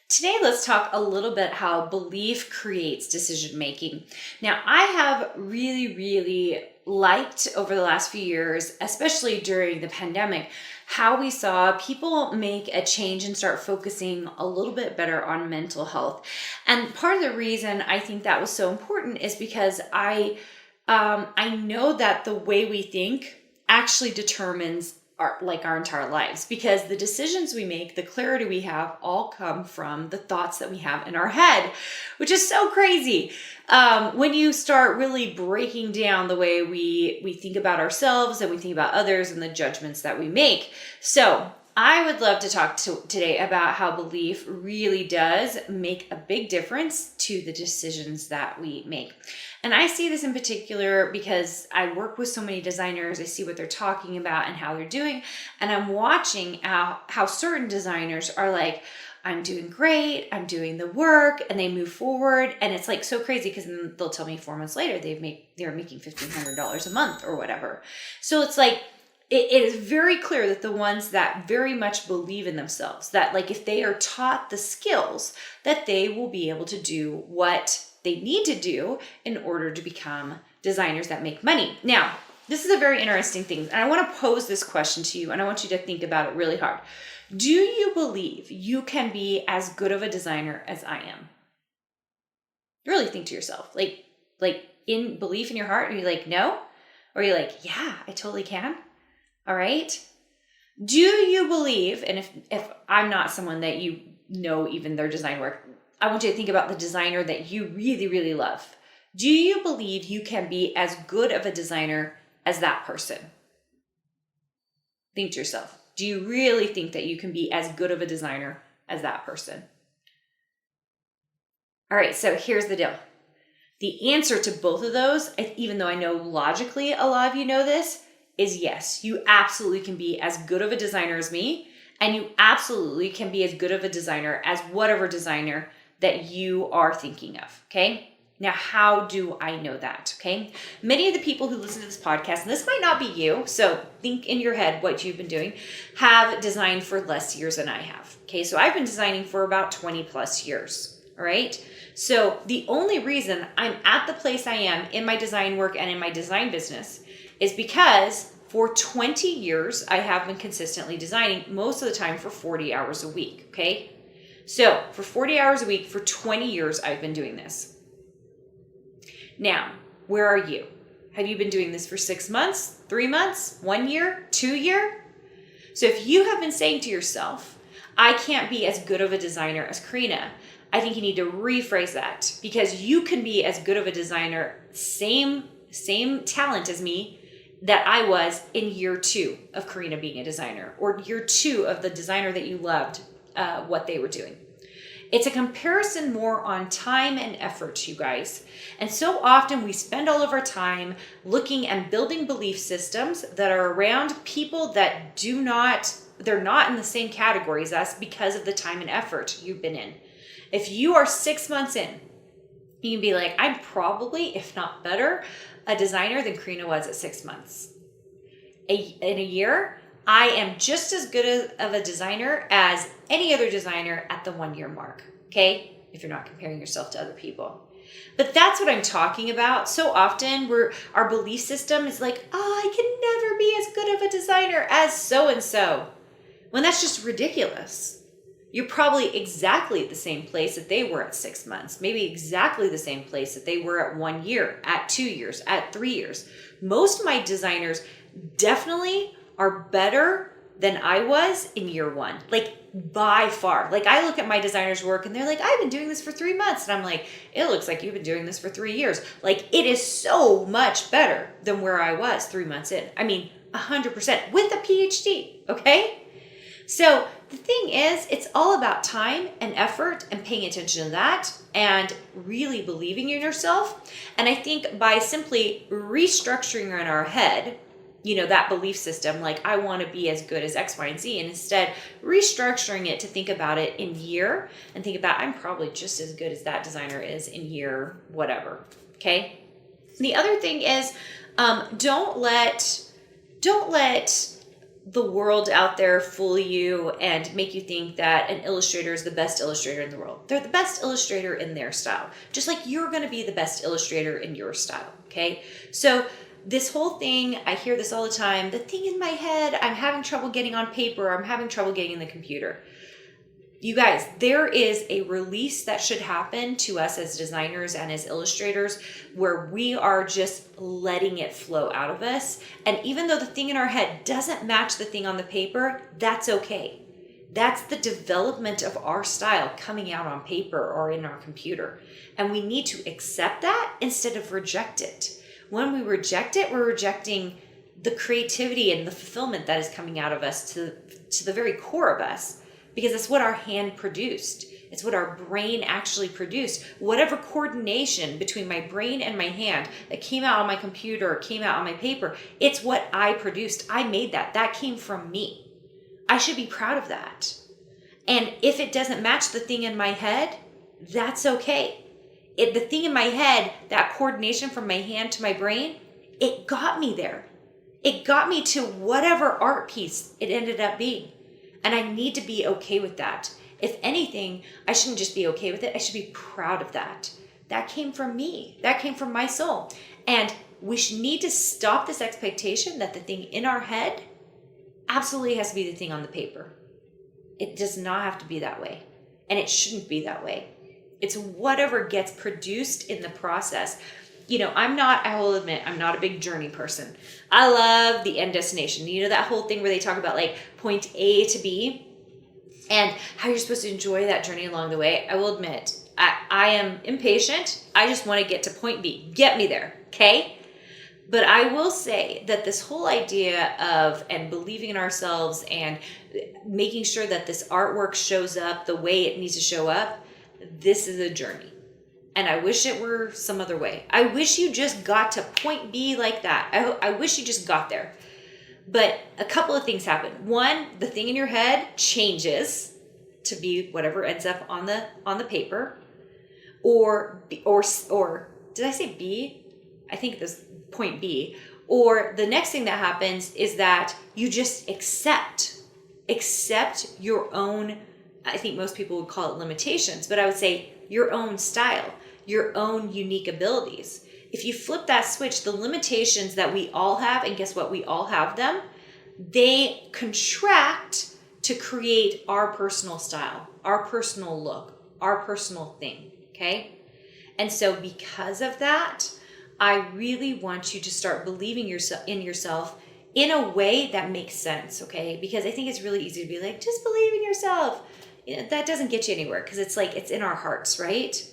Today, let's talk a little bit how belief creates decision making. Now, I have really liked over the last few years, especially during the pandemic, how we saw people make a change and start focusing a little bit better on mental health. And part of the reason I think that was so important is because I know that the way we think actually determines our entire lives, because the decisions we make, the clarity we have, all come from the thoughts that we have in our head, which is so crazy. When you start really breaking down the way we think about ourselves and we think about others and the judgments that we make. So I would love to talk today about how belief really does make a big difference to the decisions that we make. And I see this in particular because I work with so many designers. I see what they're talking about and how they're doing. And I'm watching how certain designers are like, I'm doing great, I'm doing the work, and they move forward. And it's like so crazy because then they'll tell me 4 months later they're making $1,500 a month or whatever. So it's like, it is very clear that the ones that very much believe in themselves, that like if they are taught the skills, that they will be able to do what they need to do in order to become designers that make money. Now, this is a very interesting thing, and I want to pose this question to you, and I want you to think about it really hard. Do you believe you can be as good of a designer as I am? Really think to yourself, like in belief in your heart, are you like, no? Or are you like, yeah, I totally can? All right. Do you believe, and if I'm not someone that you know even their design work, I want you to think about the designer that you really love. Do you believe you can be as good of a designer as that person? Think to yourself. Do you really think that you can be as good of a designer as that person? All right, so here's the deal. The answer to both of those, even though I know logically a lot of you know this, is yes. You absolutely can be as good of a designer as me, and you absolutely can be as good of a designer as whatever designer that you are thinking of, okay? Now, how do I know that, okay? Many of the people who listen to this podcast, and this might not be you, so think in your head what you've been doing, have designed for less years than I have, okay? So I've been designing for about 20 plus years, all right? So the only reason I'm at the place I am in my design work and in my design business is because for 20 years, I have been consistently designing, most of the time for 40 hours a week, okay? So for 40 hours a week, for 20 years, I've been doing this. Now, where are you? Have you been doing this for 6 months, 3 months, 1 year, 2 years? So if you have been saying to yourself, I can't be as good of a designer as Carina, I think you need to rephrase that, because you can be as good of a designer, same talent as me, that I was in year 2 of Carina being a designer, or year 2 of the designer that you loved what they were doing. It's a comparison more on time and effort, you guys. And so often we spend all of our time looking and building belief systems that are around people that they're not in the same category as us because of the time and effort you've been in. If you are 6 months in, you can be like, I'm probably, if not better, a designer than Carina was at 6 months. In a year, I am just as good of a designer as any other designer at the 1 year mark, okay? If you're not comparing yourself to other people. But that's what I'm talking about. So often our belief system is like, oh, I can never be as good of a designer as so-and-so. When that's just ridiculous. You're probably exactly at the same place that they were at 6 months, maybe exactly the same place that they were at 1 year, at 2 years, at 3 years. Most of my designers definitely are better than I was in year 1, like by far. Like I look at my designers' work and they're like, I've been doing this for 3 months. And I'm like, it looks like you've been doing this for 3 years. Like it is so much better than where I was 3 months in. I mean, 100% with a Ph.D, okay? So the thing is, it's all about time and effort and paying attention to that and really believing in yourself. And I think by simply restructuring in our head, that belief system, like I want to be as good as X, Y, and Z, and instead restructuring it to think about it in year and think about I'm probably just as good as that designer is in year whatever, okay? The other thing is don't let the world out there fool you and make you think that an illustrator is the best illustrator in the world. They're the best illustrator in their style, just like you're going to be the best illustrator in your style. Okay. So this whole thing, I hear this all the time, the thing in my head, I'm having trouble getting on paper, I'm having trouble getting in the computer. You guys, there is a release that should happen to us as designers and as illustrators where we are just letting it flow out of us. And even though the thing in our head doesn't match the thing on the paper, that's okay. That's the development of our style coming out on paper or in our computer. And we need to accept that instead of reject it. When we reject it, we're rejecting the creativity and the fulfillment that is coming out of us to the very core of us, because it's what our hand produced. It's what our brain actually produced. Whatever coordination between my brain and my hand that came out on my computer or came out on my paper, it's what I produced. I made that. That came from me. I should be proud of that. And if it doesn't match the thing in my head, that's okay. The thing in my head, that coordination from my hand to my brain, it got me there. It got me to whatever art piece it ended up being. And I need to be okay with that. If anything, I shouldn't just be okay with it. I should be proud of that. That came from me. That came from my soul. And we need to stop this expectation that the thing in our head absolutely has to be the thing on the paper. It does not have to be that way. And it shouldn't be that way. It's whatever gets produced in the process. You know, I will admit, I'm not a big journey person. I love the end destination. You know, that whole thing where they talk about like point A to B and how you're supposed to enjoy that journey along the way. I will admit, I am impatient. I just want to get to point B. Get me there, okay? But I will say that this whole idea of and believing in ourselves and making sure that this artwork shows up the way it needs to show up, this is a journey. And I wish it were some other way. I wish you just got to point B like that. I wish you just got there. But a couple of things happen. One, the thing in your head changes to be whatever ends up on the paper. Or did I say B? I think this point B. Or the next thing that happens is that you just accept your own, I think most people would call it limitations, but I would say your own style, your own unique abilities. If you flip that switch, the limitations that we all have, and guess what? We all have them. They contract to create our personal style, our personal look, our personal thing, okay? And so because of that, I really want you to start believing in yourself in a way that makes sense, okay? Because I think it's really easy to be like, just believe in yourself. You know, that doesn't get you anywhere because it's like, it's in our hearts, right?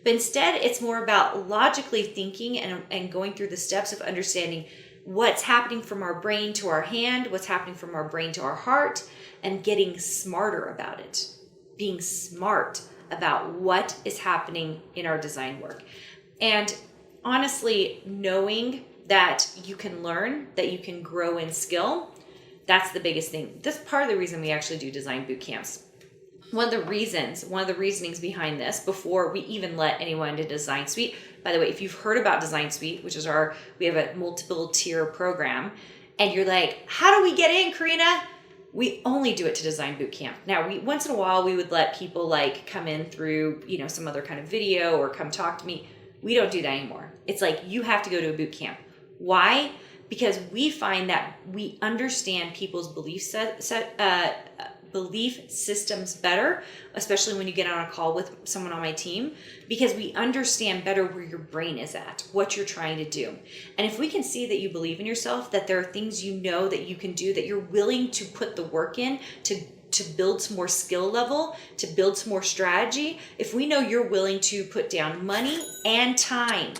But instead, it's more about logically thinking and going through the steps of understanding what's happening from our brain to our hand, what's happening from our brain to our heart, and getting smarter about it. Being smart about what is happening in our design work. And honestly, knowing that you can learn, that you can grow in skill, that's the biggest thing. That's part of the reason we actually do design boot camps. One of the reasonings behind this, before we even let anyone into Design Suite, by the way, if you've heard about Design Suite, which is we have a multiple tier program, and you're like, how do we get in, Carina? We only do it to Design Boot Camp. Now, once in a while, we would let people like come in through, some other kind of video or come talk to me. We don't do that anymore. It's like, you have to go to a boot camp. Why? Because we find that we understand people's belief systems better, especially when you get on a call with someone on my team, because we understand better where your brain is at, what you're trying to do. And if we can see that you believe in yourself, that there are things you know that you can do, that you're willing to put the work in to build some more skill level, to build some more strategy, if we know you're willing to put down money and time,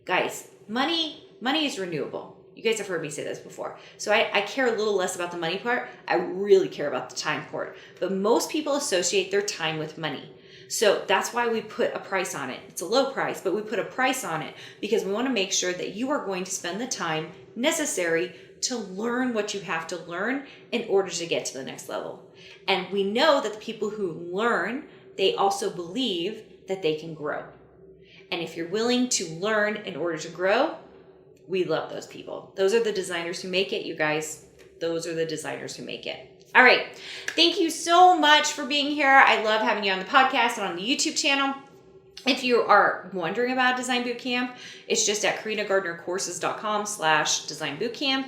guys, money is renewable. You guys have heard me say this before. So I care a little less about the money part. I really care about the time part. But most people associate their time with money. So that's why we put a price on it. It's a low price, but we put a price on it because we want to make sure that you are going to spend the time necessary to learn what you have to learn in order to get to the next level. And we know that the people who learn, they also believe that they can grow. And if you're willing to learn in order to grow, we love those people. Those are the designers who make it, you guys. those are the designers who make it. All right. Thank you so much for being here. I love having you on the podcast and on the YouTube channel. If you are wondering about Design Bootcamp, it's just at carinagardnercourses.com/design bootcamp.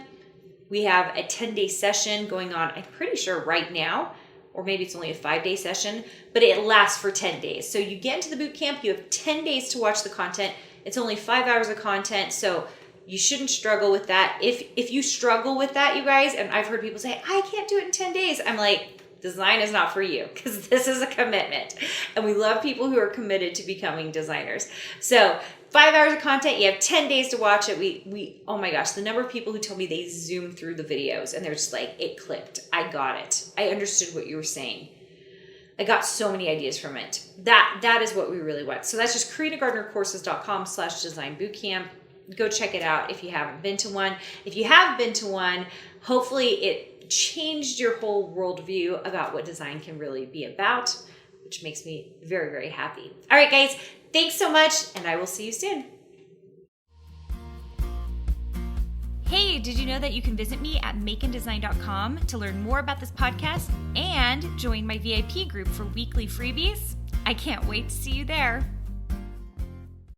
We have a 10-day session going on, I'm pretty sure right now, or maybe it's only a 5-day session, but it lasts for 10 days. So you get into the bootcamp, you have 10 days to watch the content. It's only 5 hours of content, so you shouldn't struggle with that. If you struggle with that, you guys, and I've heard people say, I can't do it in 10 days. I'm like, design is not for you, because this is a commitment. And we love people who are committed to becoming designers. So 5 hours of content, you have 10 days to watch it. We oh my gosh, the number of people who told me they zoomed through the videos and they're just like, it clicked. I got it. I understood what you were saying. I got so many ideas from it. That is what we really want. So that's just carinagardnercourses.com/design bootcamp. Go check it out if you haven't been to one. If you have been to one, hopefully it changed your whole worldview about what design can really be about, which makes me very, very happy. All right, guys, thanks so much, and I will see you soon. Hey, did you know that you can visit me at makeanddesign.com to learn more about this podcast and join my VIP group for weekly freebies? I can't wait to see you there.